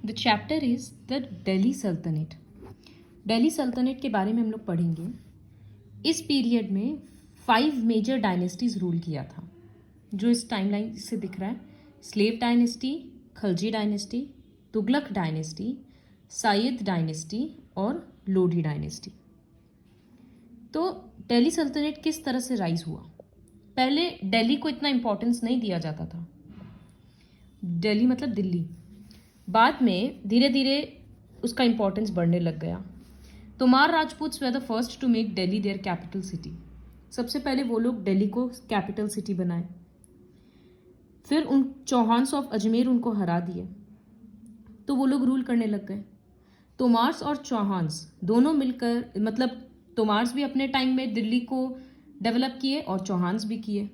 The chapter is the Delhi सल्तनत। दिल्ली सल्तनत के बारे में हम लोग पढ़ेंगे। इस पीरियड में 5 मेजर डायनेस्टीज रूल किया था, जो इस टाइमलाइन से दिख रहा है। Slave dynasty, Khalji dynasty, Tughlaq dynasty, Sayyid dynasty और लोधी डायनेस्टी। तो दिल्ली सल्तनत किस तरह से राइज हुआ? पहले दिल्ली को इतना इम्पोर्टेंस नहीं दिया जाता था, दिल्ली मतलब दिल्ली। बाद में धीरे धीरे उसका इम्पोर्टेंस बढ़ने लग गया। Tomar Rajputs were the first to make Delhi their capital city. सबसे पहले वो लोग दिल्ली को कैपिटल सिटी बनाए। फिर उन चौहान्स ऑफ अजमेर उनको हरा दिए, तो वो लोग रूल करने लग गए। तोमार्स और चौहान्स दोनों मिलकर, मतलब तोमार्स भी अपने टाइम में दिल्ली को डेवलप किए और चौहान्स भी किए।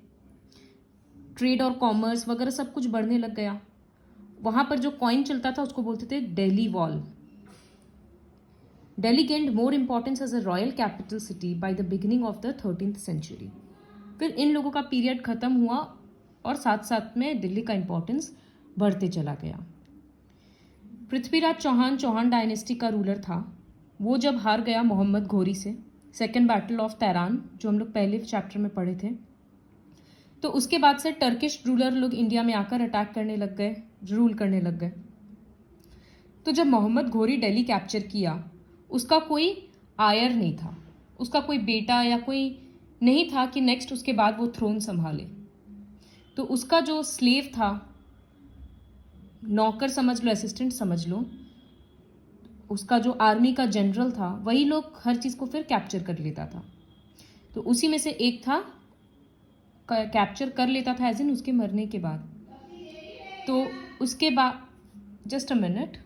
ट्रेड और कॉमर्स वगैरह सब कुछ बढ़ने लग गया। वहाँ पर जो कॉइन चलता था उसको बोलते थे Delhi wall. Delhi gained more importance as a royal capital city by the beginning of the 13th century. फिर इन लोगों का पीरियड खत्म हुआ और साथ साथ में दिल्ली का इम्पोर्टेंस बढ़ते चला गया। पृथ्वीराज चौहान चौहान डायनेस्टी का रूलर था। वो जब हार गया मोहम्मद घोरी से, सेकेंड बैटल ऑफ तैरान, जो हम लोग पहले चैप्टर में पढ़े थे, तो उसके बाद से टर्किश रूलर लोग इंडिया में आकर अटैक करने लग गए, रूल करने लग गए। तो जब मोहम्मद घोरी दिल्ली कैप्चर किया, उसका कोई आयर नहीं था, उसका कोई बेटा या कोई नहीं था कि नेक्स्ट उसके बाद वो थ्रोन संभाले। तो उसका जो स्लेव था, नौकर समझ लो, असिस्टेंट समझ लो, उसका जो आर्मी का जनरल था, वही लोग हर चीज़ को फिर कैप्चर कर लेता था। तो उसी में से एक था, कैप्चर कर लेता था एज इन उसके मरने के बाद। तो उसके बाद, जस्ट अ मिनट,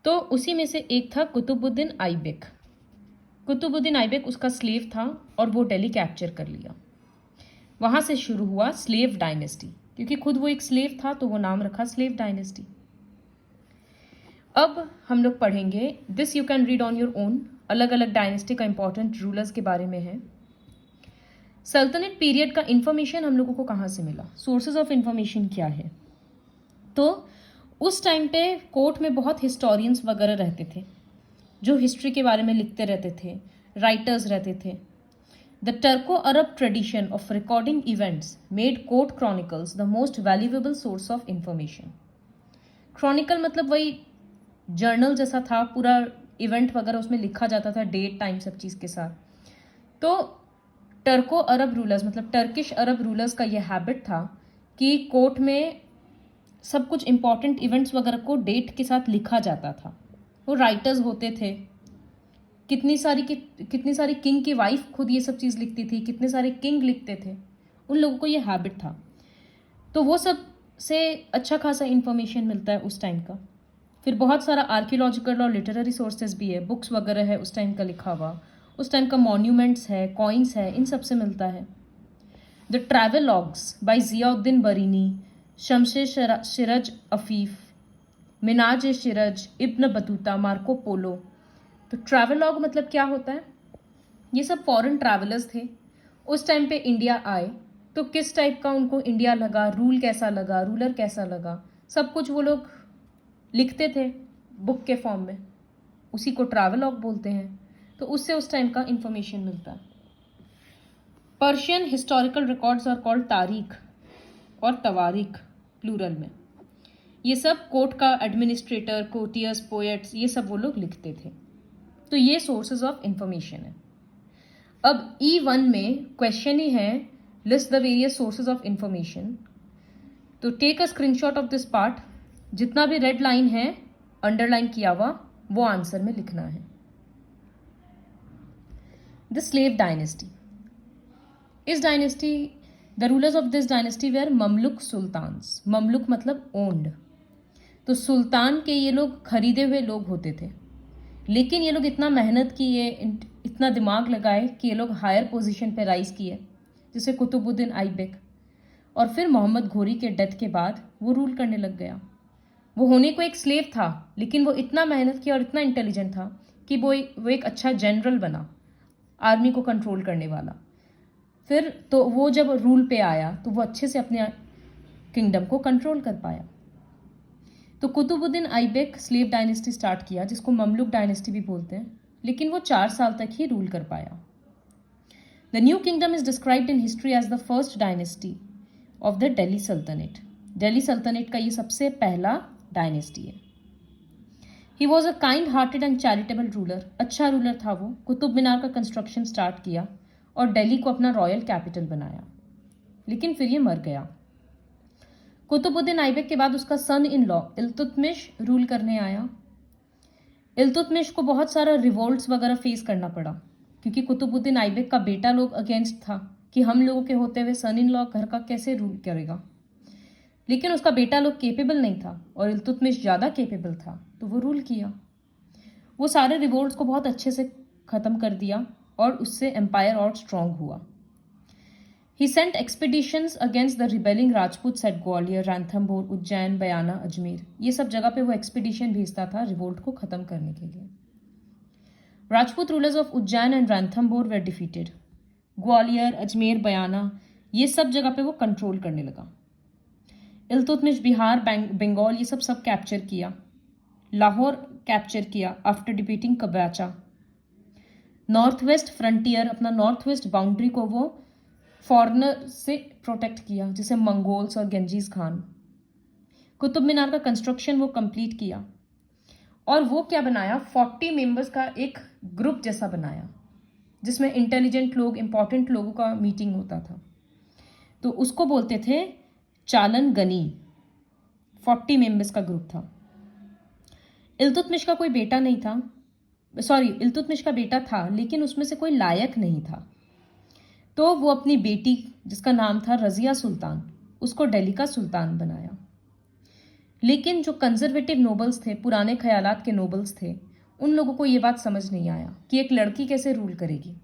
तो उसी में से एक था कुतुबुद्दीन आइबक। कुतुबुद्दीन आइबक उसका स्लेव था और वो दिल्ली कैप्चर कर लिया। वहाँ से शुरू हुआ स्लेव डायनेस्टी। क्योंकि खुद वो एक स्लेव था तो वो नाम रखा स्लेव डायनेस्टी। अब हम लोग पढ़ेंगे, this you can read on your own, अलग अलग डायनेस्टी का इंपॉर्टेंट रूलर्स के बारे में है। सल्तनत पीरियड का इंफॉर्मेशन हम लोगों को कहाँ से मिला, सोर्सेज ऑफ इंफॉर्मेशन क्या है? तो उस टाइम पे कोर्ट में बहुत हिस्टोरियंस वगैरह रहते थे, जो हिस्ट्री के बारे में लिखते रहते थे, राइटर्स रहते थे। The Turko Arab tradition of recording events made court chronicles the most valuable source of information. Chronicle मतलब वही जर्नल जैसा था, पूरा इवेंट वगैरह उसमें लिखा जाता था, डेट टाइम सब चीज़ के साथ। तो टर्को अरब रूलर्स मतलब टर्किश अरब रूलर्स का यह हैबिट था कि कोर्ट में सब कुछ इंपॉर्टेंट इवेंट्स वगैरह को डेट के साथ लिखा जाता था। वो राइटर्स होते थे, कितनी सारी किंग की वाइफ खुद ये सब चीज़ लिखती थी, कितने सारे किंग लिखते थे, उन लोगों को ये हैबिट था। तो वो सब से अच्छा खासा इंफॉर्मेशन मिलता है उस टाइम का। फिर बहुत सारा आर्कियोलॉजिकल और लिटरेरी सोर्सेज भी है, बुक्स वगैरह है उस टाइम का लिखा हुआ, उस टाइम का मॉन्यूमेंट्स है, कॉइन्स है, इन सब से मिलता है। The travel logs by Ziauddin Barani, Shams Siraj Afif, Minhaj Siraj, Ibn Battuta, Marco Polo. तो ट्रैवल लॉग मतलब क्या होता है? ये सब फॉरेन ट्रैवलर्स थे, उस टाइम पे इंडिया आए, तो किस टाइप का उनको इंडिया लगा, रूल कैसा लगा, रूलर कैसा लगा, सब कुछ वो लोग लिखते थे बुक के फॉर्म में, उसी को ट्रैवल लॉग बोलते हैं। तो उससे उस टाइम का इंफॉर्मेशन मिलता है। Persian historical records are called tarikh और तवारीख प्लूरल में। ये सब कोर्ट का एडमिनिस्ट्रेटर, कोर्टियर्स, पोएट्स, ये सब वो लोग लिखते थे। तो ये सोर्सेज ऑफ इंफॉर्मेशन है। अब E1 में क्वेश्चन ही है, list the various sources of information. तो take a screenshot of this part, जितना भी रेड लाइन है अंडरलाइन किया हुआ वो आंसर में लिखना है। द स्लेव डायनेस्टी, इस dynasty, the rulers of this dynasty were Mamluk sultans. Mamluk मतलब ओन्ड। तो सुल्तान के ये लोग खरीदे हुए लोग होते थे, लेकिन ये लोग इतना मेहनत किए, इतना दिमाग लगाए कि ये लोग हायर पोजीशन पे राइज किए, जैसे कुतुबुद्दीन आइबक। और फिर मोहम्मद घोरी के डेथ के बाद वो रूल करने लग गया। वो होने को एक स्लेव था, लेकिन वो इतना मेहनत किया और इतना इंटेलिजेंट था कि वो एक अच्छा जनरल बना, आर्मी को कंट्रोल करने वाला। फिर तो वो जब रूल पे आया तो वो अच्छे से अपने किंगडम को कंट्रोल कर पाया। तो Qutbuddin Aibak slave dynasty start किया, जिसको ममलुक डायनेस्टी भी बोलते हैं, लेकिन वो 4 साल तक ही रूल कर पाया। The new kingdom is described in history as the first dynasty of the Delhi सल्तनत। दिल्ली सल्तनत का ये सबसे पहला डायनेस्टी है। He was a kind hearted and charitable ruler. अच्छा रूलर था वो। कुतुब मीनार का कंस्ट्रक्शन स्टार्ट किया और दिल्ली को अपना रॉयल कैपिटल बनाया, लेकिन फिर ये मर गया। कुतुबुद्दीन ऐबक के बाद उसका सन इन लॉ इल्तुतमिश रूल करने आया। इल्तुतमिश को बहुत सारा रिवोल्ट्स वगैरह फेस करना पड़ा, क्योंकि कुतुबुद्दीन ऐबक का बेटा लोग अगेंस्ट था कि हम लोगों के होते हुए सन इन लॉ घर का कैसे रूल करेगा। लेकिन उसका बेटा लोग केपेबल नहीं था और इल्तुतमिश ज़्यादा केपेबल था, तो वो रूल किया। वो सारे रिवोल्ट्स को बहुत अच्छे से ख़त्म कर दिया और उससे एम्पायर और स्ट्रॉन्ग हुआ। He sent expeditions against the rebelling Rajputs at Gwalior, Ranthambore, Ujjain, बयाना, अजमेर। ये सब जगह पे वो एक्सपीडिशन भेजता था रिवोल्ट को ख़त्म करने के लिए। Rajput rulers of Ujjain and Ranthambore were defeated. Gwalior, Ajmer, Bayana, ये सब जगह पे वो कंट्रोल करने लगा। इल्तुतमिश बिहार, बंगाल, ये सब कैप्चर किया। लाहौर कैप्चर किया after defeating Qabacha. North west frontier, अपना नॉर्थ वेस्ट बाउंड्री को वो फॉरनर से प्रोटेक्ट किया, जैसे मंगोल्स और गंजीज खान। कुतुब मीनार का कंस्ट्रक्शन वो कंप्लीट किया और वो क्या बनाया, 40 मेंबर्स का एक ग्रुप जैसा बनाया, जिसमें इंटेलिजेंट लोग, इंपॉर्टेंट लोगों का मीटिंग होता था। तो उसको बोलते थे चालन गनी। 40 मेंबर्स का ग्रुप था। इल्तुतमिश का कोई बेटा नहीं था, इल्तुतमिश का बेटा था, लेकिन उसमें से कोई लायक नहीं था। तो वो अपनी बेटी, जिसका नाम था रज़िया सुल्तान, उसको दिल्ली का सुल्तान बनाया। लेकिन जो कंजर्वेटिव नोबल्स थे, पुराने ख्यालात के नोबल्स थे, उन लोगों को ये बात समझ नहीं आया कि एक लड़की कैसे रूल करेगी।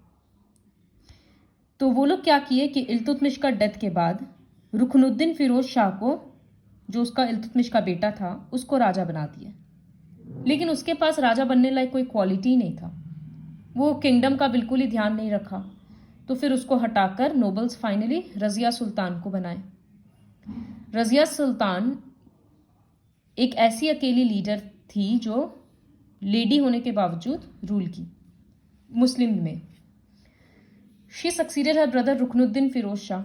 तो वो लोग क्या किए कि इल्तुतमिश का डेथ के बाद रुकनुद्दीन फिरोज शाह को, जो उसका इल्तुतमिश का बेटा था, उसको राजा बना दिया। लेकिन उसके पास राजा बनने लायक कोई क्वालिटी नहीं था। वो किंगडम का बिल्कुल ही ध्यान नहीं रखा। तो फिर उसको हटाकर नोबल्स फाइनली रज़िया सुल्तान को बनाए। रज़िया सुल्तान एक ऐसी अकेली लीडर थी जो लेडी होने के बावजूद रूल की मुस्लिम में। She succeeded her brother Ruknuddin Firoz Shah.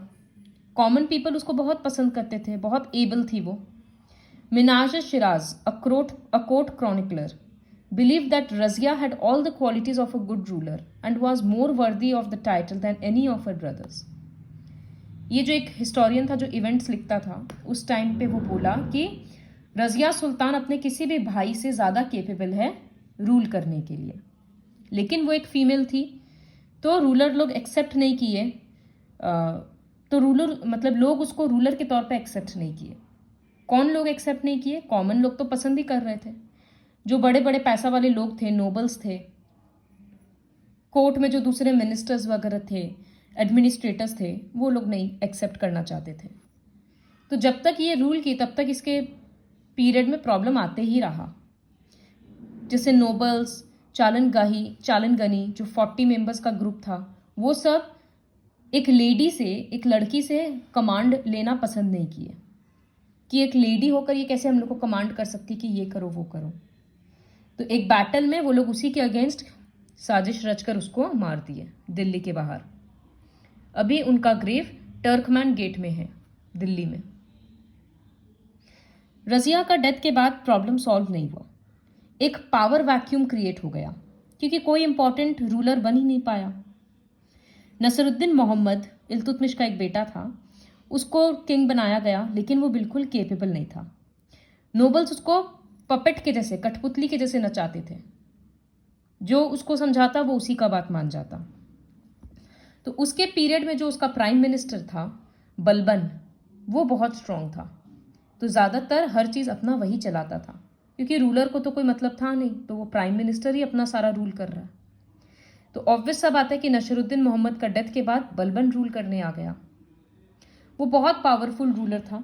Common people उसको बहुत पसंद करते थे, बहुत एबल थी वो। Minhaj Siraj, a court chronicler, believed that Razia had all the qualities of a good ruler and was more worthy of the title than any of her brothers. ये जो एक हिस्टोरियन था जो इवेंट्स लिखता था, उस टाइम पे वो बोला कि रज़िया सुल्तान अपने किसी भी भाई से ज़्यादा केपेबल है रूल करने के लिए। लेकिन वो एक फीमेल थी, तो रूलर लोग एक्सेप्ट नहीं किए। तो रूलर मतलब लोग उसको रूलर के तौर पे एक्सेप्ट नहीं किए। कौन लोग एक्सेप्ट नहीं किए? कॉमन लोग तो पसंद ही कर रहे थे। जो बड़े बड़े पैसा वाले लोग थे, नोबल्स थे, कोर्ट में जो दूसरे मिनिस्टर्स वगैरह थे, एडमिनिस्ट्रेटर्स थे, वो लोग नहीं एक्सेप्ट करना चाहते थे। तो जब तक ये रूल की, तब तक इसके पीरियड में प्रॉब्लम आते ही रहा। जैसे नोबल्स, चालनगनी, जो 40 मेंबर्स का ग्रुप था, वो सब एक लेडी से, एक लड़की से कमांड लेना पसंद नहीं किए कि एक लेडी होकर ये कैसे हम लोग को कमांड कर सकती कि ये करो वो करो। तो एक बैटल में वो लोग उसी के अगेंस्ट साजिश रचकर उसको मार दिए दिल्ली के बाहर। अभी उनका ग्रेव टर्कमैन गेट में है, दिल्ली में। रज़िया का डेथ के बाद प्रॉब्लम सॉल्व नहीं हुआ। एक पावर वैक्यूम क्रिएट हो गया, क्योंकि कोई इंपॉर्टेंट रूलर बन ही नहीं पाया। नसरुद्दीन मोहम्मद, इल्तुतमिश का एक बेटा था, उसको किंग बनाया गया, लेकिन वो बिल्कुल केपेबल नहीं था। नोबल्स उसको पपेट के जैसे, कठपुतली के जैसे नचाते थे। जो उसको समझाता वो उसी का बात मान जाता। तो उसके पीरियड में जो उसका प्राइम मिनिस्टर था बलबन, वो बहुत स्ट्रांग था। तो ज़्यादातर हर चीज़ अपना वही चलाता था, क्योंकि रूलर को तो कोई मतलब था नहीं, तो वो प्राइम मिनिस्टर ही अपना सारा रूल कर रहा है। तो ऑब्वियस सा बात है कि नसरुद्दीन मोहम्मद का डेथ के बाद बलबन रूल करने आ गया। वो बहुत पावरफुल रूलर था।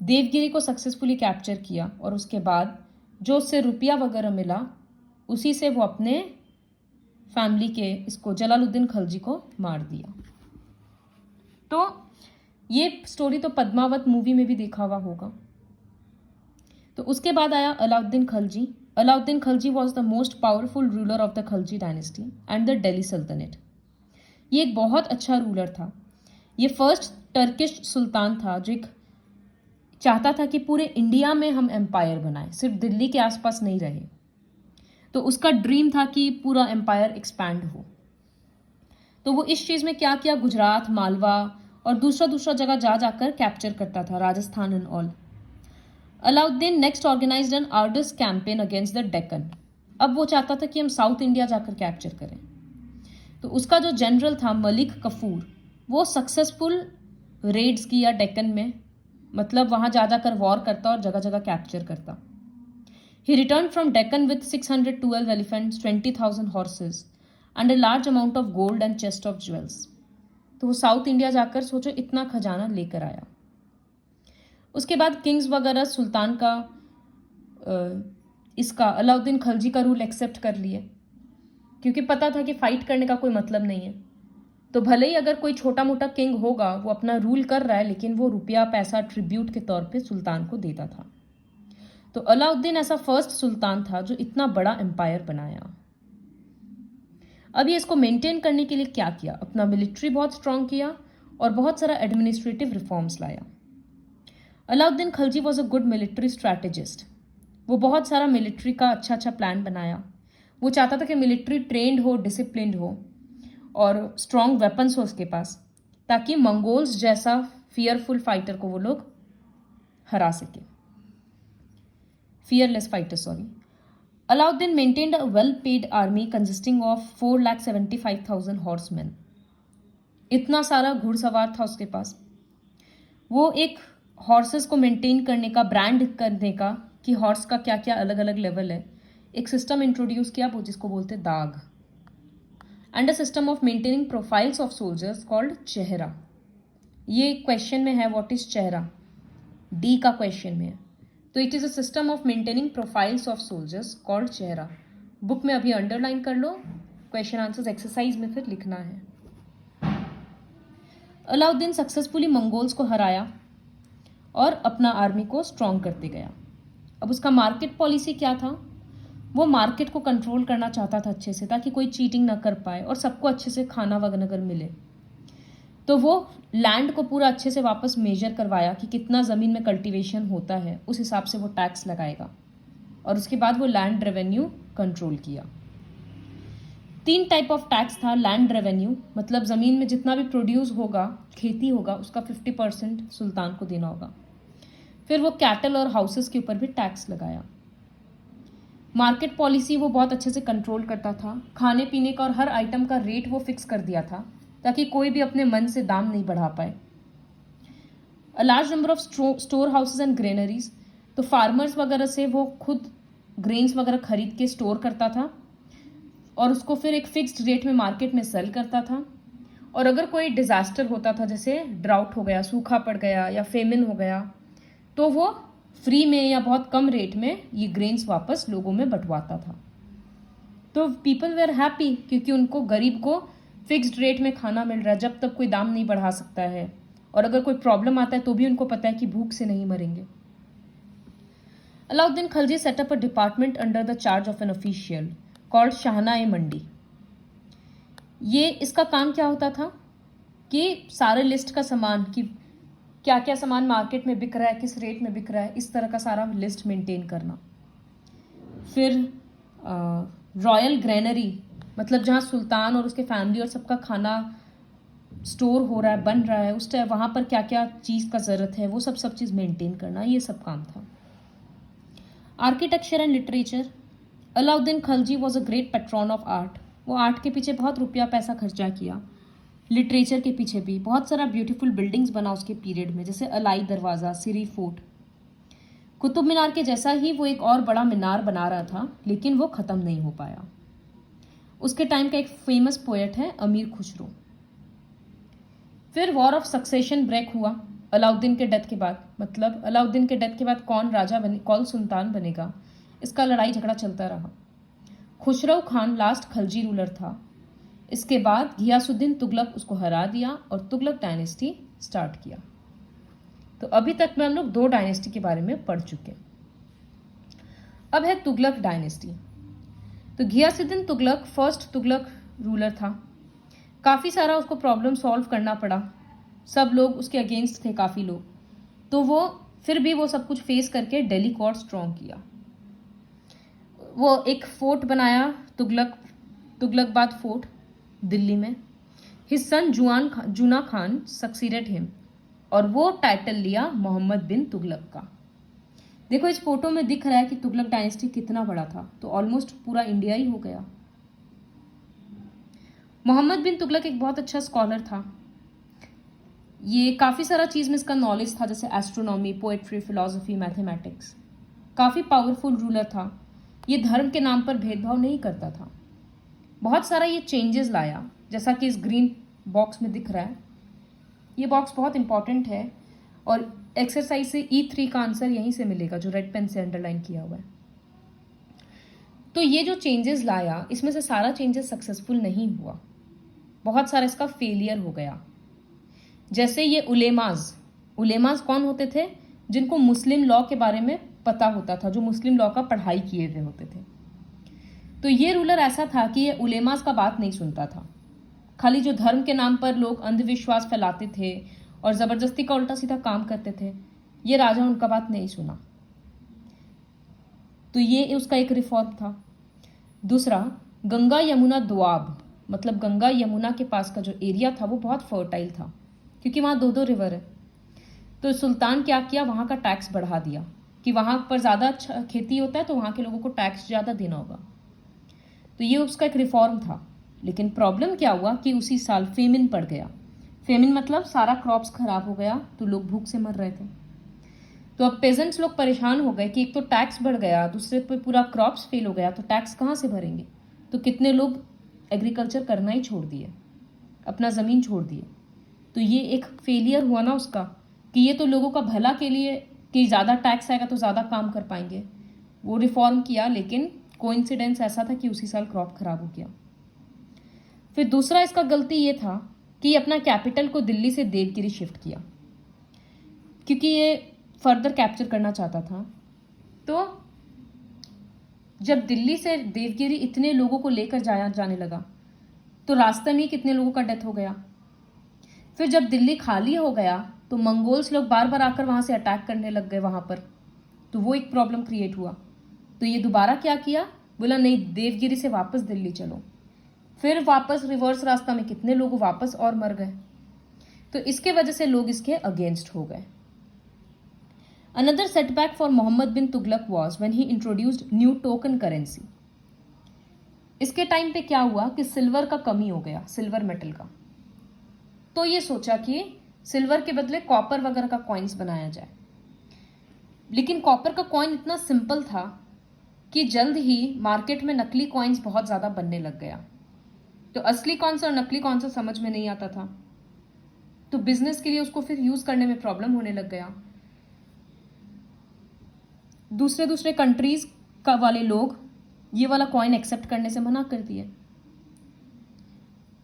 देवगिरी को सक्सेसफुली कैप्चर किया और उसके बाद जो उससे रुपया वगैरह मिला उसी से वो अपने फैमिली के इसको जलालुद्दीन खलजी को मार दिया। तो ये स्टोरी तो पद्मावत मूवी में भी देखा हुआ होगा। तो उसके बाद आया Alauddin Khalji. Alauddin Khalji was the most powerful ruler of the Khalji dynasty and the Delhi सल्तनत। ये एक बहुत अच्छा रूलर था। ये फर्स्ट टर्किश सुल्तान था जो एक चाहता था कि पूरे इंडिया में हम एम्पायर बनाएं, सिर्फ दिल्ली के आसपास नहीं रहे। तो उसका ड्रीम था कि पूरा एम्पायर एक्सपैंड हो। तो वो इस चीज़ में क्या किया, गुजरात, मालवा और दूसरा जगह जा जाकर कैप्चर करता था, Rajasthan and all. Alauddin next organised an आर्डस कैंपेन अगेंस्ट द डेक्कन। अब वो चाहता था कि हम साउथ इंडिया जाकर कैप्चर करें। तो उसका जो जनरल था मलिक कफूर, वो सक्सेसफुल रेड्स किया डेक्कन में, मतलब वहाँ जा जाकर वॉर करता और जगह जगह कैप्चर करता। He returned from Deccan with 612 elephants, 20,000 horses and a large amount of gold and chest of jewels. तो वो साउथ इंडिया जाकर सोचो इतना खजाना लेकर आया। उसके बाद किंग्स वगैरह सुल्तान का इसका अलाउद्दीन खलजी का रूल एक्सेप्ट कर लिए, क्योंकि पता था कि फाइट करने का कोई मतलब नहीं है। तो भले ही अगर कोई छोटा मोटा किंग होगा वो अपना रूल कर रहा है, लेकिन वो रुपया पैसा ट्रिब्यूट के तौर पे सुल्तान को देता था। तो अलाउद्दीन ऐसा फर्स्ट सुल्तान था जो इतना बड़ा एम्पायर बनाया। अब ये इसको मेंटेन करने के लिए क्या किया, अपना मिलिट्री बहुत स्ट्रांग किया और बहुत सारा एडमिनिस्ट्रेटिव रिफॉर्म्स लाया। Alauddin Khalji was a good military strategist. वो बहुत सारा मिलिट्री का अच्छा प्लान बनाया। वो चाहता था कि मिलिट्री ट्रेंड हो, डिसिप्लिन्ड हो और स्ट्रॉन्ग वेपन्स हो उसके पास, ताकि मंगोल्स जैसा फियरफुल फाइटर को वो लोग हरा सके। Fearless fighter, sorry. Alauddin maintained a well-paid army consisting of 4,75,000 horsemen. इतना सारा घुड़सवार था उसके पास। वो एक हॉर्सेस को मेंटेन करने का, ब्रांड करने का कि हॉर्स का क्या क्या अलग अलग लेवल है, एक सिस्टम इंट्रोड्यूस किया वो जिसको बोलते दाग। And a system of maintaining profiles of soldiers called चेहरा। ये क्वेश्चन में है, व्हाट इज चेहरा, डी का क्वेश्चन में है। तो it is a system of maintaining profiles of soldiers called चेहरा। बुक में अभी अंडरलाइन कर लो, क्वेश्चन आंसर्स एक्सरसाइज में फिर लिखना है। अलाउद्दीन सक्सेसफुली मंगोल्स को हराया और अपना आर्मी को स्ट्रॉन्ग करते गया। अब उसका मार्केट पॉलिसी क्या था, वो मार्केट को कंट्रोल करना चाहता था अच्छे से, ताकि कोई चीटिंग ना कर पाए और सबको अच्छे से खाना वगैरह मिले। तो वो लैंड को पूरा अच्छे से वापस मेजर करवाया कि कितना ज़मीन में कल्टीवेशन होता है, उस हिसाब से वो टैक्स लगाएगा। और उसके बाद वो लैंड रेवेन्यू कंट्रोल किया। 3 टाइप ऑफ टैक्स था। लैंड रेवेन्यू मतलब ज़मीन में जितना भी प्रोड्यूस होगा, खेती होगा, उसका 50% सुल्तान को देना होगा। फिर वो कैटल और हाउसेस के ऊपर भी टैक्स लगाया। मार्केट पॉलिसी वो बहुत अच्छे से कंट्रोल करता था। खाने पीने का और हर आइटम का रेट वो फिक्स कर दिया था, ताकि कोई भी अपने मन से दाम नहीं बढ़ा पाए। A large number of store houses and granaries, तो फार्मर्स वगैरह से वो खुद ग्रेन्स वगैरह खरीद के स्टोर करता था और उसको फिर एक फिक्स्ड रेट में मार्केट में सेल करता था। और अगर कोई डिजास्टर होता था, जैसे ड्राउट हो गया, सूखा पड़ गया या फेमिन हो गया, तो वो फ्री में या बहुत कम रेट में ये ग्रेन्स वापस लोगों में बंटवाता था। तो पीपल वेर हैप्पी, क्योंकि उनको, गरीब को फिक्स्ड रेट में खाना मिल रहा है, जब तक कोई दाम नहीं बढ़ा सकता है। और अगर कोई प्रॉब्लम आता है तो भी उनको पता है कि भूख से नहीं मरेंगे। Alauddin Khalji set up a department under the charge of an official called Shahna-i Mandi. ये इसका काम क्या होता था कि सारे लिस्ट का सामान, कि क्या क्या सामान मार्केट में बिक रहा है, किस रेट में बिक रहा है, इस तरह का सारा लिस्ट मेंटेन करना। फिर रॉयल ग्रेनरी, मतलब जहाँ सुल्तान और उसके फैमिली और सबका खाना स्टोर हो रहा है, बन रहा है, उस टाइम वहाँ पर क्या क्या चीज़ का ज़रूरत है, वो सब चीज़ मेंटेन करना, ये सब काम था। Architecture and literature, Alauddin Khalji was a great patron of art. वो आर्ट के पीछे बहुत रुपया पैसा खर्चा किया। लिटरेचर के पीछे भी बहुत सारा ब्यूटीफुल बिल्डिंग्स बना उसके पीरियड में, जैसे अलाई दरवाज़ा, सिरी फोर्ट। कुतुब मीनार के जैसा ही वो एक और बड़ा मीनार बना रहा था, लेकिन वो ख़त्म नहीं हो पाया। उसके टाइम का एक फेमस पोएट है अमीर खुसरो। फिर वॉर ऑफ सक्सेशन ब्रेक हुआ अलाउद्दीन के डेथ के बाद, मतलब अलाउद्दीन के डेथ के बाद कौन राजा बने, कौन सुल्तान बनेगा, इसका लड़ाई झगड़ा चलता रहा। खुसरो खान लास्ट खलजी रूलर था। इसके बाद घियासुद्दीन तुगलक उसको हरा दिया और तुगलक डायनेस्टी स्टार्ट किया। तो अभी तक में हम लोग 2 डायनेस्टी के बारे में पढ़ चुके हैं। अब है तुगलक डायनेस्टी। तो घियासुद्दीन तुगलक फर्स्ट तुगलक रूलर था। काफ़ी सारा उसको प्रॉब्लम सॉल्व करना पड़ा, सब लोग उसके अगेंस्ट थे, काफ़ी लोग, तो वो फिर भी वो सब कुछ फेस करके दिल्ली को और स्ट्रॉन्ग किया। वो एक फोर्ट बनाया, तुगलकबाद फोर्ट दिल्ली में। हिज सन जूना खान सक्सीडेड हिम, और वो टाइटल लिया मोहम्मद बिन तुगलक का। देखो इस फोटो में दिख रहा है कि तुगलक डायनेस्टी कितना बड़ा था, तो ऑलमोस्ट पूरा इंडिया ही हो गया। मोहम्मद बिन तुगलक एक बहुत अच्छा स्कॉलर था। ये काफ़ी सारा चीज़ में इसका नॉलेज था, जैसे एस्ट्रोनॉमी, पोएट्री, फिलॉसफी, मैथमेटिक्स। काफ़ी पावरफुल रूलर था। ये धर्म के नाम पर भेदभाव नहीं करता था। बहुत सारा ये चेंजेस लाया, जैसा कि इस ग्रीन बॉक्स में दिख रहा है। ये बॉक्स बहुत इंपॉर्टेंट है और एक्सरसाइज से E3 का आंसर यहीं से मिलेगा, जो रेड पेन से अंडरलाइन किया हुआ है। तो ये जो चेंजेस लाया, इसमें से सारा चेंजेस सक्सेसफुल नहीं हुआ, बहुत सारा इसका फेलियर हो गया। जैसे ये उलेमाज कौन होते थे? जिनको मुस्लिम लॉ के बारे में पता होता था, जो मुस्लिम लॉ का पढ़ाई किए हुए होते थे। तो ये रूलर ऐसा था कि ये उलेमाज का बात नहीं सुनता था। खाली जो धर्म के नाम पर लोग अंधविश्वास फैलाते थे और ज़बरदस्ती का उल्टा सीधा काम करते थे, ये राजा उनका बात नहीं सुना। तो ये उसका एक रिफॉर्म था। दूसरा, गंगा यमुना दोआब, मतलब गंगा यमुना के पास का जो एरिया था वो बहुत फर्टाइल था, क्योंकि वहाँ 2 रिवर है। तो सुल्तान क्या किया, वहाँ का टैक्स बढ़ा दिया कि वहाँ पर ज़्यादा अच्छा खेती होता है, तो वहाँ के लोगों को टैक्स ज़्यादा देना होगा। तो ये उसका एक रिफॉर्म था। लेकिन प्रॉब्लम क्या हुआ कि उसी साल फेमिन पड़ गया। फेमिन मतलब सारा क्रॉप्स खराब हो गया, तो लोग भूख से मर रहे थे। तो अब पेजेंट्स लोग परेशान हो गए कि एक तो टैक्स बढ़ गया, दूसरे पे पूरा क्रॉप्स फेल हो गया, तो टैक्स कहाँ से भरेंगे। तो कितने लोग एग्रीकल्चर करना ही छोड़ दिए, अपना ज़मीन छोड़ दिए। तो ये एक फेलियर हुआ ना उसका, कि ये तो लोगों का भला के लिए कि ज़्यादा टैक्स आएगा तो ज़्यादा काम कर पाएंगे। वो रिफॉर्म किया, लेकिन कोइंसिडेंस ऐसा था कि उसी साल क्रॉप खराब हो गया। फिर दूसरा इसका गलती ये था कि अपना कैपिटल को दिल्ली से देवगिरी शिफ्ट किया, क्योंकि ये फर्दर कैप्चर करना चाहता था। तो जब दिल्ली से देवगिरी इतने लोगों को लेकर जाने लगा, तो रास्ते में कितने लोगों का डेथ हो गया। फिर जब दिल्ली खाली हो गया, तो मंगोल्स लोग बार बार आकर वहाँ से अटैक करने लग गए वहाँ पर, तो वो एक प्रॉब्लम क्रिएट हुआ। तो ये दोबारा क्या किया, बोला नहीं, देवगिरी से वापस दिल्ली चलो। फिर वापस रिवर्स रास्ता में कितने लोग वापस और मर गए। तो इसके वजह से लोग इसके अगेंस्ट हो गए। Another setback for Mohammed bin Tughlaq was when he introduced new token currency. इसके टाइम पे क्या हुआ कि सिल्वर का कमी हो गया, सिल्वर मेटल का। तो ये सोचा कि सिल्वर के बदले कॉपर वगैरह का कॉइन्स बनाया जाए। लेकिन कॉपर का कॉइन इतना सिंपल था कि जल्द ही मार्केट में नकली कॉइन्स बहुत ज़्यादा बनने लग गया। तो असली कौन सा और नकली कौन सा समझ में नहीं आता था। तो बिजनेस के लिए उसको फिर यूज़ करने में प्रॉब्लम होने लग गया। दूसरे कंट्रीज का वाले लोग ये वाला कॉइन एक्सेप्ट करने से मना कर दिए।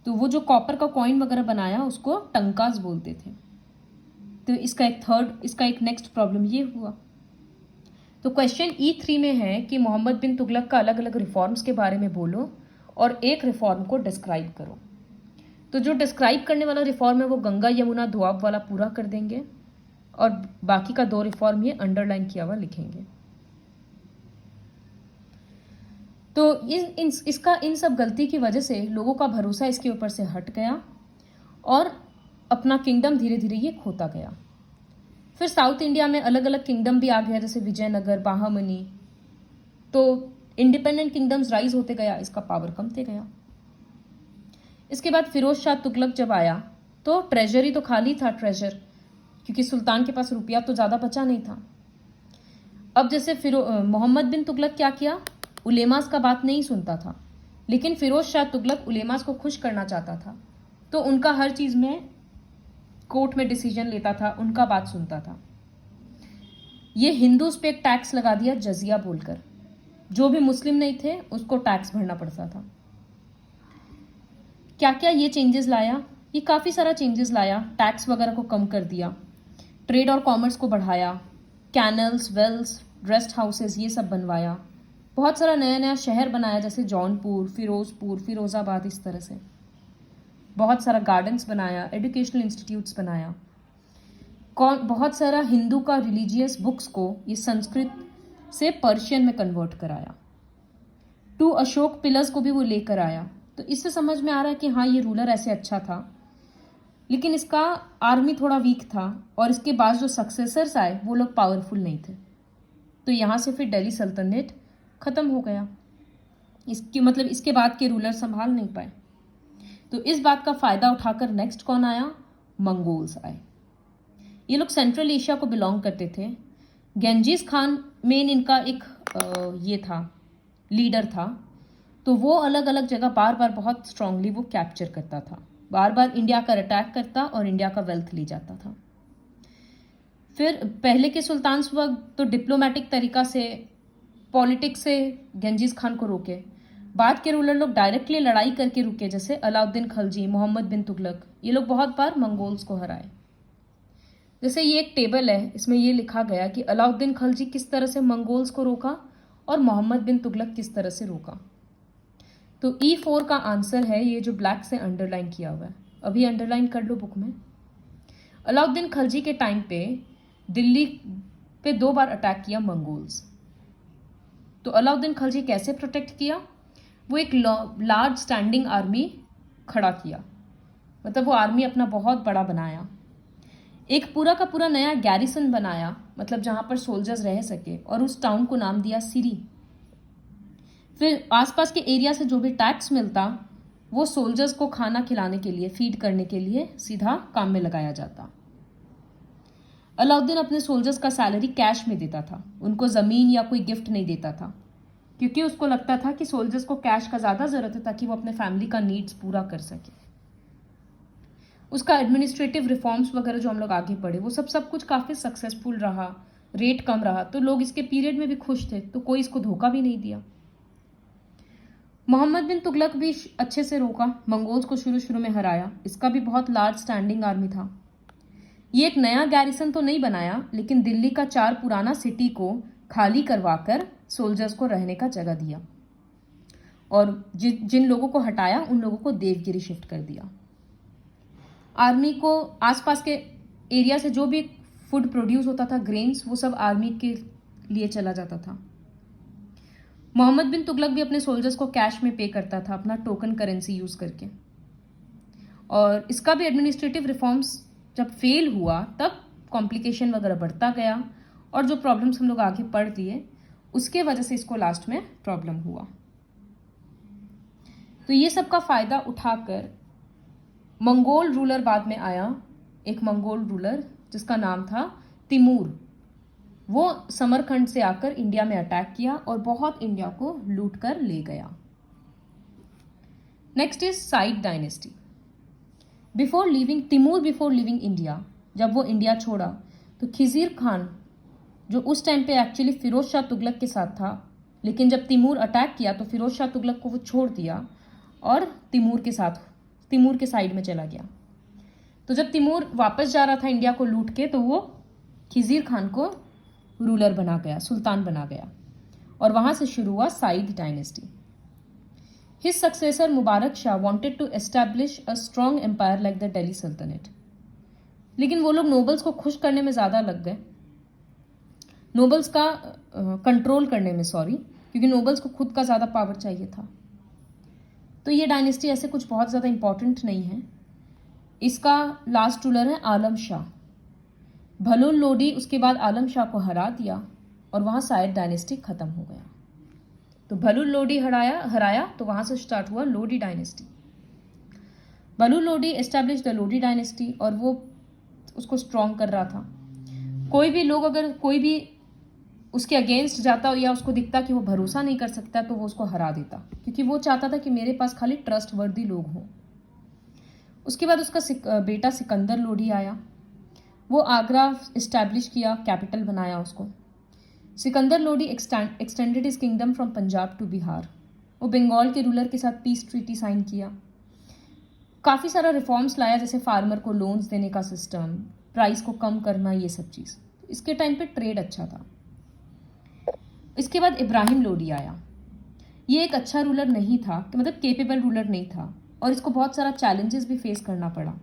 तो वो जो कॉपर का कॉइन वगैरह बनाया उसको टंकास बोलते थे। तो इसका एक नेक्स्ट प्रॉब्लम ये हुआ। तो क्वेश्चन E3 में है कि मोहम्मद बिन तुगलक का अलग अलग रिफॉर्म्स के बारे में बोलो और एक रिफॉर्म को डिस्क्राइब करो। तो जो डिस्क्राइब करने वाला रिफॉर्म है वो गंगा यमुना दोआब वाला पूरा कर देंगे और बाकी का 2 रिफॉर्म ये अंडरलाइन किया हुआ लिखेंगे। तो इन सब गलती की वजह से लोगों का भरोसा इसके ऊपर से हट गया और अपना किंगडम धीरे धीरे ये खोता गया। फिर साउथ इंडिया में अलग अलग किंगडम भी आ गया, जैसे विजयनगर, बहामनी। तो इंडिपेंडेंट किंगडम्स राइज होते गया, इसका पावर कमते गया। इसके बाद फिरोज शाह तुगलक जब आया तो ट्रेजरी तो खाली था, ट्रेजर, क्योंकि सुल्तान के पास रुपया तो ज़्यादा बचा नहीं था। अब जैसे मोहम्मद बिन तुगलक क्या किया, उलेमास का बात नहीं सुनता था, लेकिन फिरोज शाह तुगलक उलेमास को खुश करना चाहता था। तो उनका हर चीज़ में कोर्ट में डिसीजन लेता था उनका बात सुनता था। ये हिंदूज पे एक टैक्स लगा दिया जजिया बोलकर, जो भी मुस्लिम नहीं थे उसको टैक्स भरना पड़ता था। क्या क्या ये चेंजेस लाया? ये काफ़ी सारा चेंजेस लाया। टैक्स वगैरह को कम कर दिया, ट्रेड और कॉमर्स को बढ़ाया, कैनल्स, वेल्स, रेस्ट हाउसेस ये सब बनवाया, बहुत सारा नया नया शहर बनाया जैसे जौनपुर, फिरोजपुर, फिरोज़ाबाद, इस तरह से बहुत सारा गार्डन्स बनाया, एजुकेशनल इंस्टीट्यूट्स बनाया। बहुत सारा हिंदू का रिलीजियस बुक्स को ये संस्कृत से पर्शियन में कन्वर्ट कराया। 2 अशोक पिलर्स को भी वो लेकर आया। तो इससे समझ में आ रहा है कि हाँ, ये रूलर ऐसे अच्छा था, लेकिन इसका आर्मी थोड़ा वीक था और इसके बाद जो सक्सेसर्स आए वो लोग पावरफुल नहीं थे। तो यहाँ से फिर दिल्ली सल्तनत ख़त्म हो गया। इसकी मतलब इसके बाद के रूलर संभाल नहीं पाए। तो इस बात का फ़ायदा उठाकर नेक्स्ट कौन आया? मंगोल्स आए। ये लोग सेंट्रल एशिया को बिलोंग करते थे। गेंजिस खान मेन इनका एक ये था, लीडर था। तो वो अलग अलग जगह बार बार बहुत स्ट्रांगली वो कैप्चर करता था, बार बार इंडिया का अटैक करता और इंडिया का वेल्थ ले जाता था। फिर पहले के सुल्तान्स वक्त तो डिप्लोमेटिक तरीका से, पॉलिटिक्स से गेंजिस खान को रोके। बाद के रूलर लोग डायरेक्टली लड़ाई करके रुके, जैसे अलाउद्दीन खलजी, मोहम्मद बिन तुगलक, ये लोग बहुत बार मंगोल्स को हराए। जैसे ये एक टेबल है, इसमें ये लिखा गया कि अलाउद्दीन खलजी किस तरह से मंगोल्स को रोका और मोहम्मद बिन तुगलक किस तरह से रोका। तो E4 का आंसर है ये जो ब्लैक से अंडरलाइन किया हुआ है, अभी अंडरलाइन कर लो बुक में। अलाउद्दीन खलजी के टाइम पे दिल्ली पे 2 बार अटैक किया मंगोल्स। तो अलाउद्दीन खलजी कैसे प्रोटेक्ट किया? वो एक लार्ज स्टैंडिंग आर्मी खड़ा किया, मतलब वो आर्मी अपना बहुत बड़ा बनाया। एक पूरा का पूरा नया गैरिसन बनाया, मतलब जहाँ पर सोल्जर्स रह सके, और उस टाउन को नाम दिया सिरी। फिर आसपास के एरिया से जो भी टैक्स मिलता वो सोल्जर्स को खाना खिलाने के लिए, फीड करने के लिए सीधा काम में लगाया जाता। अलाउद्दीन अपने सोल्जर्स का सैलरी कैश में देता था, उनको ज़मीन या कोई गिफ्ट नहीं देता था, क्योंकि उसको लगता था कि सोल्जर्स को कैश का ज़्यादा ज़रूरत है ताकि वो अपने फैमिली का नीड्स पूरा कर सके। उसका एडमिनिस्ट्रेटिव रिफॉर्म्स वगैरह जो हम लोग आगे पढ़े वो सब कुछ काफ़ी सक्सेसफुल रहा, रेट कम रहा, तो लोग इसके पीरियड में भी खुश थे, तो कोई इसको धोखा भी नहीं दिया। मोहम्मद बिन तुगलक भी अच्छे से रोका, मंगोल्स को शुरू में हराया। इसका भी बहुत लार्ज स्टैंडिंग आर्मी था। ये एक नया गैरिसन तो नहीं बनाया, लेकिन दिल्ली का 4 पुराना सिटी को खाली करवाकर सोल्जर्स को रहने का जगह दिया, और जिन लोगों को हटाया उन लोगों को देवगिरी शिफ्ट कर दिया। आर्मी को आसपास के एरिया से जो भी फूड प्रोड्यूस होता था, ग्रेन्स, वो सब आर्मी के लिए चला जाता था। मोहम्मद बिन तुगलक भी अपने सोल्जर्स को कैश में पे करता था, अपना टोकन करेंसी यूज़ करके। और इसका भी एडमिनिस्ट्रेटिव रिफॉर्म्स जब फेल हुआ तब कॉम्प्लिकेशन वगैरह बढ़ता गया, और जो प्रॉब्लम्स हम लोग आगे पढ़ दिए उसके वजह से इसको लास्ट में प्रॉब्लम हुआ। तो ये सब का फ़ायदा उठाकर मंगोल रूलर बाद में आया, एक मंगोल रूलर जिसका नाम था तिमूर। वो समरकंद से आकर इंडिया में अटैक किया और बहुत इंडिया को लूट कर ले गया। Next is side dynasty. Before living India, जब वो इंडिया छोड़ा तो खिजीर खान, जो उस टाइम पे एक्चुअली फिरोज शाह तुगलक के साथ था, लेकिन जब तिमूर अटैक किया तो फिरोज शाह तुगलक को वो छोड़ दिया और तिमूर के साइड में चला गया। तो जब तिमूर वापस जा रहा था इंडिया को लूट के, तो वो खिजीर खान को रूलर बना गया, सुल्तान बना गया, और वहां से शुरू हुआ Sayyid dynasty. His successor Mubarak Shah wanted to establish a strong empire like the Delhi सल्तनत, लेकिन वो लोग नोबल्स को खुश करने में ज़्यादा लग गए, नोबल्स का कंट्रोल करने में, क्योंकि नोबल्स को खुद का ज़्यादा पावर चाहिए था। तो ये डायनेस्टी ऐसे कुछ बहुत ज़्यादा इंपॉर्टेंट नहीं है। इसका लास्ट रूलर है आलम शाह। भलुल लोडी उसके बाद आलम शाह को हरा दिया और वहाँ साइद डायनेस्टी ख़त्म हो गया। तो भलुल लोडी हराया तो वहाँ से स्टार्ट हुआ Lodi dynasty. Bahlul Lodi establish the Lodi dynasty, और वो उसको स्ट्रॉन्ग कर रहा था। कोई भी लोग अगर कोई भी उसके अगेंस्ट जाता या उसको दिखता कि वो भरोसा नहीं कर सकता तो वो उसको हरा देता, क्योंकि वो चाहता था कि मेरे पास खाली ट्रस्ट वर्दी लोग हों। उसके बाद उसका बेटा सिकंदर लोधी आया। वो आगरा इस्टेब्लिश किया, कैपिटल बनाया उसको। Sikandar Lodi extended his kingdom from Punjab to Bihar. वो बंगाल के रूलर के साथ पीस ट्रीटी साइन किया। काफ़ी सारा रिफॉर्म्स लाया, जैसे फार्मर को लोन्स देने का सिस्टम, प्राइस को कम करना, ये सब चीज़। इसके टाइम पे ट्रेड अच्छा था। इसके बाद इब्राहिम लोधी आया। ये एक अच्छा रूलर नहीं था, मतलब केपेबल रूलर नहीं था, और इसको बहुत सारा चैलेंजेस भी फेस करना पड़ा।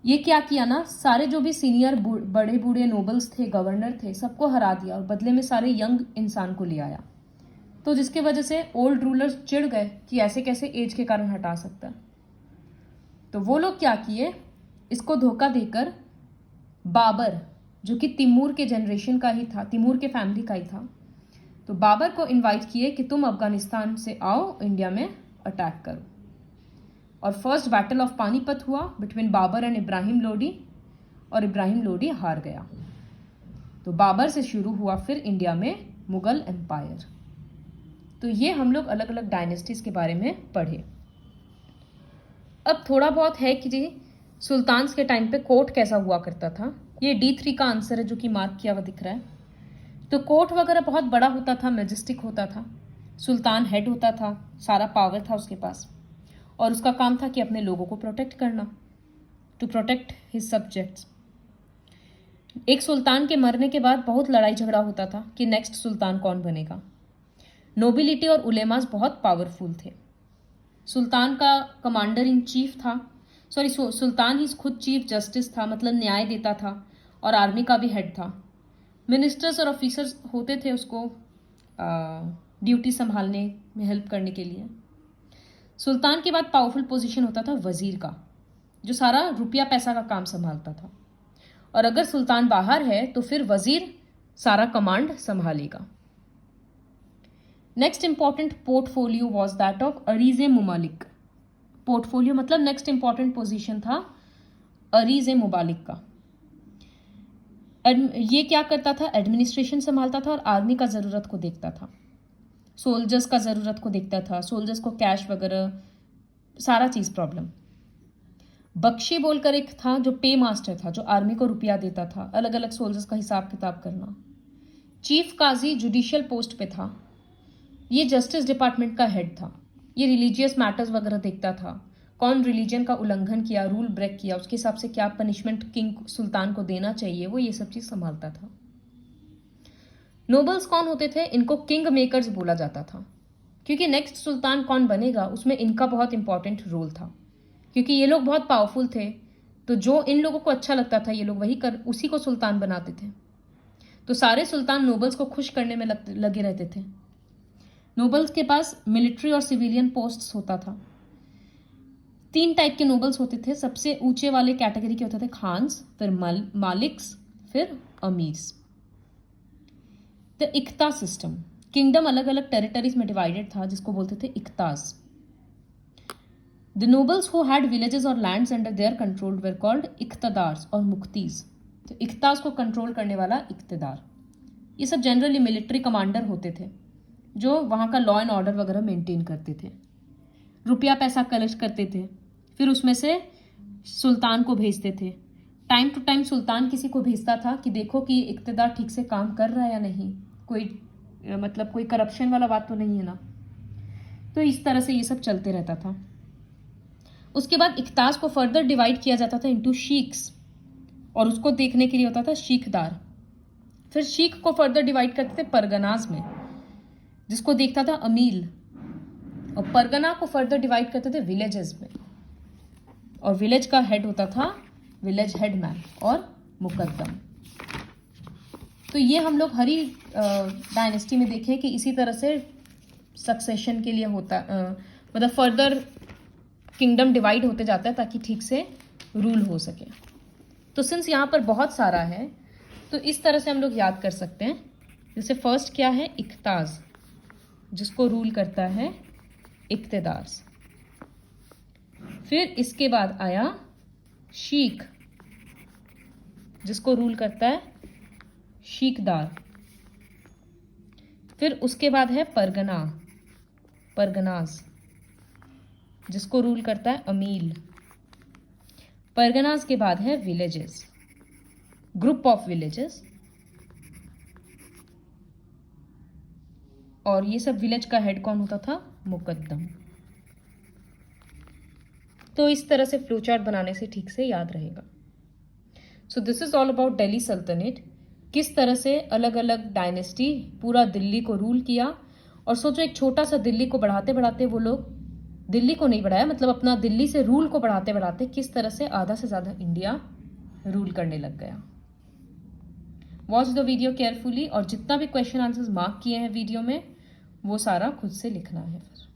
ये क्या किया ना, सारे जो भी सीनियर बड़े बूढ़े नोबल्स थे, गवर्नर थे, सबको हरा दिया और बदले में सारे यंग इंसान को ले आया। तो जिसके वजह से ओल्ड रूलर्स चिढ़ गए कि ऐसे कैसे एज के कारण हटा सकता है। तो वो लोग क्या किए, इसको धोखा देकर बाबर, जो कि तिमूर के जनरेशन का ही था, तिमूर के फैमिली का ही था, तो बाबर को इनवाइट किए कि तुम अफगानिस्तान से आओ, इंडिया में अटैक करो। और फर्स्ट बैटल ऑफ पानीपत हुआ बिटवीन बाबर एंड इब्राहिम लोधी, और इब्राहिम लोधी हार गया। तो बाबर से शुरू हुआ फिर इंडिया में मुगल एम्पायर। तो ये हम लोग अलग अलग डायनेस्टीज के बारे में पढ़े। अब थोड़ा बहुत है कि जी सुल्तान्स के टाइम पे कोर्ट कैसा हुआ करता था। ये D3 का आंसर है, जो कि मार्क किया हुआ दिख रहा है। तो कोर्ट वगैरह बहुत बड़ा होता था, मैजेस्टिक होता था। सुल्तान हेड होता था, सारा पावर था उसके पास, और उसका काम था कि अपने लोगों को प्रोटेक्ट करना, टू प्रोटेक्ट हिज सब्जेक्ट्स। एक सुल्तान के मरने के बाद बहुत लड़ाई झगड़ा होता था कि नेक्स्ट सुल्तान कौन बनेगा। नोबिलिटी और उलेमास बहुत पावरफुल थे। सुल्तान का कमांडर इन चीफ था, सुल्तान ही खुद चीफ जस्टिस था, मतलब न्याय देता था, और आर्मी का भी हेड था। मिनिस्टर्स और ऑफिसर्स होते थे उसको ड्यूटी संभालने में हेल्प करने के लिए। सुल्तान के बाद पावरफुल पोजीशन होता था वजीर का, जो सारा रुपया पैसा का काम संभालता था। और अगर सुल्तान बाहर है तो फिर वजीर सारा कमांड संभालेगा। Next important portfolio was that of अरीज ए मुमालिक। पोर्टफोलियो मतलब नेक्स्ट इंपॉर्टेंट पोजीशन था अरीज ए मुबालिक का। ये क्या करता था, एडमिनिस्ट्रेशन संभालता था और आर्मी का ज़रूरत को देखता था, सोल्जर्स का ज़रूरत को देखता था, सोल्जर्स को कैश वगैरह सारा चीज़ प्रॉब्लम। बख्शी बोलकर एक था जो पे मास्टर था, जो आर्मी को रुपया देता था, अलग अलग सोल्जर्स का हिसाब किताब करना। चीफ काजी जुडिशियल पोस्ट पे था, ये जस्टिस डिपार्टमेंट का हेड था। ये रिलीजियस मैटर्स वगैरह देखता था, कौन रिलीजन का उल्लंघन किया, रूल ब्रेक किया, उसके हिसाब से क्या पनिशमेंट किंग सुल्तान को देना चाहिए, वो ये सब चीज़ संभालता था। नोबल्स कौन होते थे, इनको किंग मेकर्स बोला जाता था, क्योंकि नेक्स्ट सुल्तान कौन बनेगा उसमें इनका बहुत इंपॉर्टेंट रोल था। क्योंकि ये लोग बहुत पावरफुल थे, तो जो इन लोगों को अच्छा लगता था ये लोग उसी को सुल्तान बनाते थे। तो सारे सुल्तान नोबल्स को खुश करने में लगे रहते थे। नोबल्स के पास मिलिट्री और सिविलियन पोस्ट्स होता था। 3 टाइप के नोबल्स होते थे। सबसे ऊंचे वाले कैटेगरी के होते थे खान्स, फिर मालिक्स, फिर अमीर्स। द इक्ता सिस्टम, किंगडम अलग अलग टेरिटरीज में डिवाइडेड था, जिसको बोलते थे इक्तास। The nobles who had villages और lands under their control were called इक्तदार्स और मुक्तीज। तो इक्तास को कंट्रोल करने वाला इक्तदार। ये सब जनरली मिलिट्री कमांडर होते थे, जो वहाँ का लॉ एंड ऑर्डर वगैरह मेंटेन करते थे, रुपया पैसा कलेक्ट करते थे, फिर उसमें से सुल्तान को भेजते थे। टाइम टू टाइम सुल्तान किसी को भेजता था कि देखो कि इक्तदार ठीक से काम कर रहा है या नहीं, कोई करप्शन वाला बात तो नहीं है ना। तो इस तरह से ये सब चलते रहता था। उसके बाद इक्तास को फर्दर डिवाइड किया जाता था इनटू शीख्स, और उसको देखने के लिए होता था शीखदार। फिर शीख को फर्दर डिवाइड करते थे परगनाज में, जिसको देखता था अमील, और परगना को फर्दर डिवाइड करते थे विलेजेस में, और विलेज का हेड होता था विलेज हेडमैन और मुकद्दम। तो ये हम लोग हरी डायनेस्टी में देखे कि इसी तरह से सक्सेशन के लिए होता, मतलब फर्दर किंगडम डिवाइड होते जाता है ताकि ठीक से रूल हो सके। तो सिंस यहाँ पर बहुत सारा है, तो इस तरह से हम लोग याद कर सकते हैं। जैसे फर्स्ट क्या है, इक्ताज, जिसको रूल करता है इक्तदार्स। फिर इसके बाद आया शीख, जिसको रूल करता है शीखदार। फिर उसके बाद है परगनाज, जिसको रूल करता है अमील। परगनास के बाद है विलेजेस, ग्रुप ऑफ विलेजेस, और ये सब विलेज का हेड कौन होता था? मुकद्दम। तो इस तरह से फ्लो चार्ट बनाने से ठीक से याद रहेगा। So this is all about Delhi सल्तनत, किस तरह से अलग अलग डायनेस्टी पूरा दिल्ली को रूल किया। और सोचो एक छोटा सा दिल्ली को बढ़ाते बढ़ाते वो लोग, दिल्ली को नहीं बढ़ाया, मतलब अपना दिल्ली से रूल को बढ़ाते बढ़ाते किस तरह से आधा से ज़्यादा इंडिया रूल करने लग गया। वॉच द वीडियो केयरफुली, और जितना भी क्वेश्चन आंसर्स मार्क किए हैं वीडियो में वो सारा खुद से लिखना है फिर।